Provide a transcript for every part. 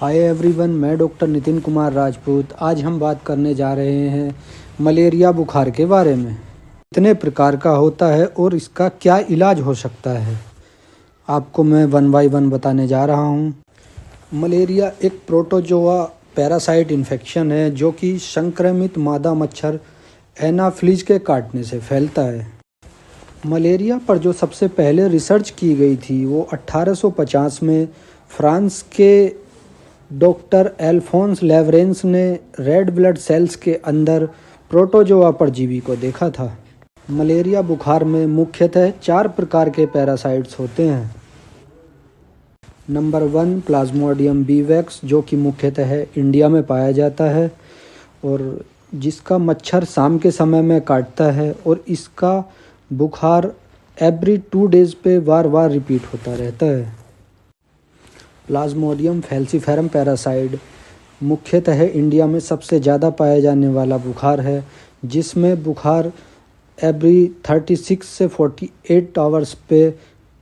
Hi everyone, मैं doctor Nitin Kumar Rajput. आज हम बात करने जा रहे हैं मलेरिया बुखार के बारे में। कितने प्रकार का होता है और इसका क्या इलाज हो सकता है, आपको मैं वन बाय वन बताने जा रहा हूँ। मलेरिया एक प्रोटोजोआ पैरासाइट इन्फेक्शन है जो कि संक्रमित मादा मच्छर एनाफिलीज के काटने से फैलता है। मलेरिया पर जो सबसे पहले रिसर्च की गई थी वो 1850 में फ्रांस के डॉक्टर एल्फोंस लेवरेंस ने रेड ब्लड सेल्स के अंदर प्रोटोजोआ परजीवी को देखा था। मलेरिया बुखार में मुख्यतः 4 प्रकार के पैरासाइट्स होते हैं। नंबर 1 प्लाज्मोडियम बीवैक्स, जो कि मुख्यतः इंडिया में पाया जाता है और जिसका मच्छर शाम के समय में काटता है और इसका बुखार एवरी 2 डेज़ पे बार बार रिपीट होता रहता है। प्लाज्मोडियम फैल्सीफेरम पैरासाइट मुख्यतः इंडिया में सबसे ज़्यादा पाया जाने वाला बुखार है, जिसमें बुखार एवरी 36 से 48 आवर्स पे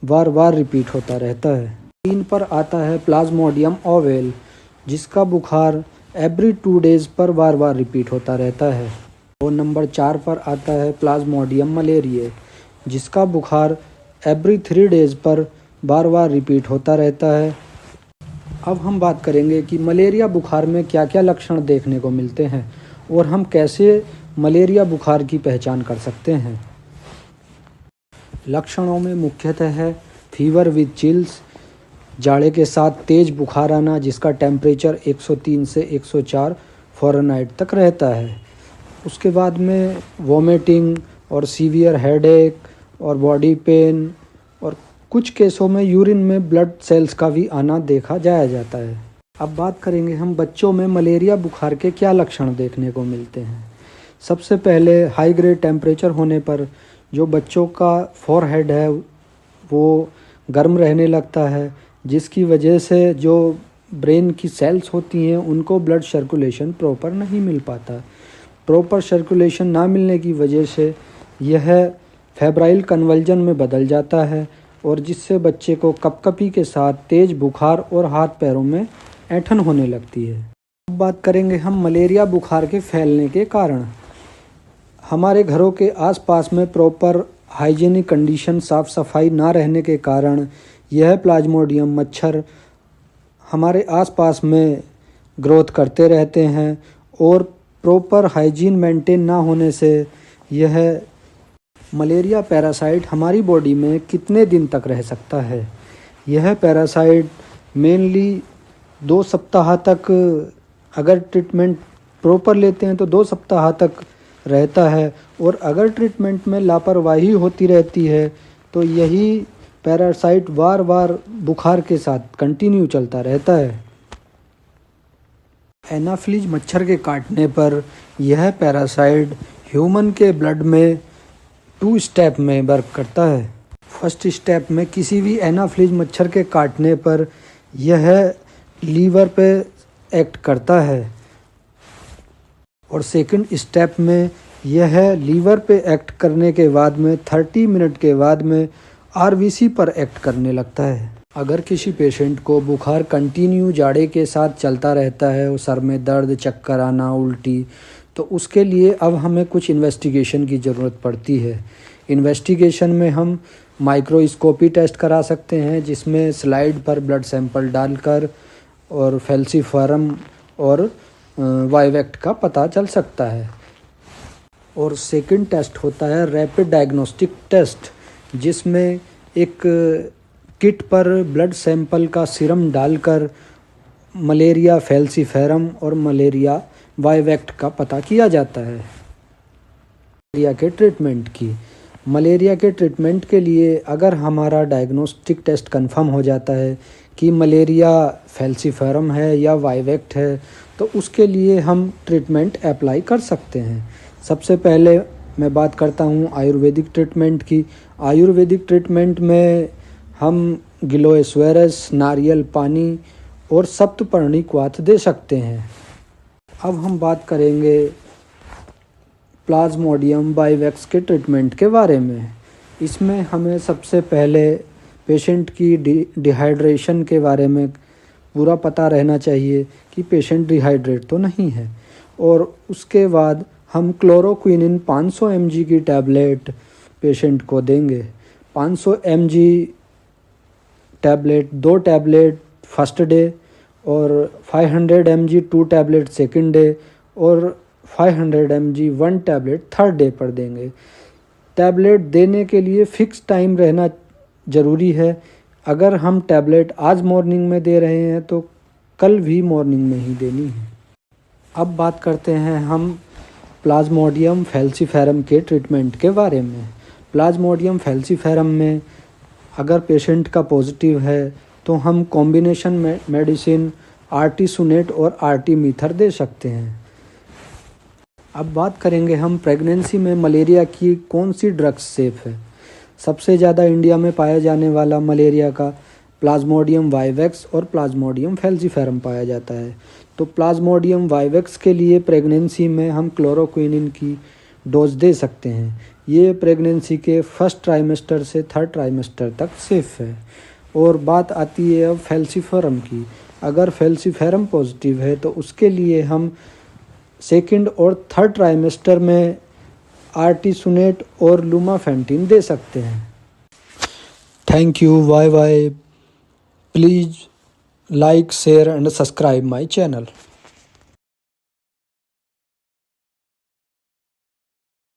बार बार रिपीट होता रहता है। 3 पर आता है प्लाज्मोडियम ओवेल, जिसका बुखार एवरी 2 डेज़ पर बार बार रिपीट होता रहता है। और नंबर 4 पर आता है प्लाज्मोडियम मलेरिये, जिसका बुखार एवरी 3 डेज़ पर बार बार रिपीट होता रहता है। अब हम बात करेंगे कि मलेरिया बुखार में क्या क्या लक्षण देखने को मिलते हैं और हम कैसे मलेरिया बुखार की पहचान कर सकते हैं। लक्षणों में मुख्यतः है फीवर विद चिल्स, जाड़े के साथ तेज़ बुखार आना जिसका टेम्परेचर 103 से 104 फ़ारेनहाइट तक रहता है। उसके बाद में वॉमिटिंग और सीवियर हेडेक और बॉडी पेन और कुछ केसों में यूरिन में ब्लड सेल्स का भी आना देखा जाता है। अब बात करेंगे हम बच्चों में मलेरिया बुखार के क्या लक्षण देखने को मिलते हैं। सबसे पहले हाई ग्रेड टेम्परेचर होने पर जो बच्चों का फोरहेड है वो गर्म रहने लगता है, जिसकी वजह से जो ब्रेन की सेल्स होती हैं उनको ब्लड सर्कुलेशन प्रॉपर नहीं मिल पाता। प्रॉपर सर्कुलेशन ना मिलने की वजह से यह फेब्राइल कन्वल्जन में बदल जाता है और जिससे बच्चे को कपकपी के साथ तेज़ बुखार और हाथ पैरों में ऐंठन होने लगती है। अब बात करेंगे हम मलेरिया बुखार के फैलने के कारण। हमारे घरों के आसपास में प्रॉपर हाइजीनिक कंडीशन साफ़ सफाई ना रहने के कारण यह प्लाज्मोडियम मच्छर हमारे आसपास में ग्रोथ करते रहते हैं और प्रॉपर हाइजीन मेंटेन ना होने से यह मलेरिया पैरासाइट हमारी बॉडी में कितने दिन तक रह सकता है। यह पैरासाइट मेनली 2 सप्ताह तक, अगर ट्रीटमेंट प्रॉपर लेते हैं तो 2 सप्ताह तक रहता है और अगर ट्रीटमेंट में लापरवाही होती रहती है तो यही पैरासाइट बार बार बुखार के साथ कंटिन्यू चलता रहता है। एनाफिलीज मच्छर के काटने पर यह पैरासाइट ह्यूमन के ब्लड में 2 स्टेप में वर्क करता है। फर्स्ट स्टेप में किसी भी एनाफिलीज मच्छर के काटने पर यह लीवर पे एक्ट करता है और सेकंड स्टेप में यह लीवर पे एक्ट करने के बाद में 30 मिनट के बाद में आरबीसी पर एक्ट करने लगता है। अगर किसी पेशेंट को बुखार कंटिन्यू जाड़े के साथ चलता रहता है और सर में दर्द, चक्कर आना, उल्टी, तो उसके लिए अब हमें कुछ इन्वेस्टिगेशन की ज़रूरत पड़ती है। इन्वेस्टिगेशन में हम माइक्रोस्कोपी टेस्ट करा सकते हैं, जिसमें स्लाइड पर ब्लड सैंपल डालकर और फैल्सीफेरम और वाइवेक्ट का पता चल सकता है। और सेकंड टेस्ट होता है रैपिड डायग्नोस्टिक टेस्ट, जिसमें एक किट पर ब्लड सैंपल का सीरम डालकर मलेरिया फैल्सीफेरम और मलेरिया वाइवेक्ट का पता किया जाता है। मलेरिया के ट्रीटमेंट के लिए अगर हमारा डायग्नोस्टिक टेस्ट कंफर्म हो जाता है कि मलेरिया फैल्सीफेरम है या वाइवेक्ट है, तो उसके लिए हम ट्रीटमेंट अप्लाई कर सकते हैं। सबसे पहले मैं बात करता हूँ आयुर्वेदिक ट्रीटमेंट की। आयुर्वेदिक ट्रीटमेंट में हम गिलोएस्वेरस, नारियल पानी और सप्तपर्णी क्वाथ दे सकते हैं। अब हम बात करेंगे प्लाज्मोडियम बाइवैक्स के ट्रीटमेंट के बारे में। इसमें हमें सबसे पहले पेशेंट की डिहाइड्रेशन के बारे में पूरा पता रहना चाहिए कि पेशेंट डिहाइड्रेट तो नहीं है। और उसके बाद हम क्लोरोक्विनिन 500 mg की टैबलेट पेशेंट को देंगे। 500 mg tablet 2 tablet first day और 500 mg 2 टैबलेट सेकंड डे और 500 mg 1 टैबलेट थर्ड डे पर देंगे। टैबलेट देने के लिए फ़िक्स टाइम रहना ज़रूरी है। अगर हम टैबलेट आज मॉर्निंग में दे रहे हैं तो कल भी मॉर्निंग में ही देनी है। अब बात करते हैं हम प्लाज्मोडियम फैल्सीफेरम के ट्रीटमेंट के बारे में। प्लाज्मोडियम फैल्सीफेरम में अगर पेशेंट का पॉजिटिव है तो हम कॉम्बिनेशन मेडिसिन आर्टीसुनेट और आर्टीमीथर दे सकते हैं। अब बात करेंगे हम प्रेगनेंसी में मलेरिया की कौन सी ड्रग्स सेफ़ है। सबसे ज़्यादा इंडिया में पाया जाने वाला मलेरिया का प्लाज्मोडियम वाइवेक्स और प्लाज्मोडियम फैल्सीफेरम पाया जाता है। तो प्लाज्मोडियम वाइवेक्स के लिए प्रेगनेंसी में हम क्लोरोक्विनिन की डोज दे सकते हैं। ये प्रेगनेंसी के फर्स्ट ट्राइमेस्टर से थर्ड ट्राइमेस्टर तक सेफ़ है। और बात आती है अब फैल्सीफेरम की। अगर फैल्सीफेरम पॉजिटिव है तो उसके लिए हम सेकंड और थर्ड ट्राइमेस्टर में आर्टीसुनेट और लुमाफेंटिन दे सकते हैं। Thank you, bye bye. Please like, share and subscribe my channel.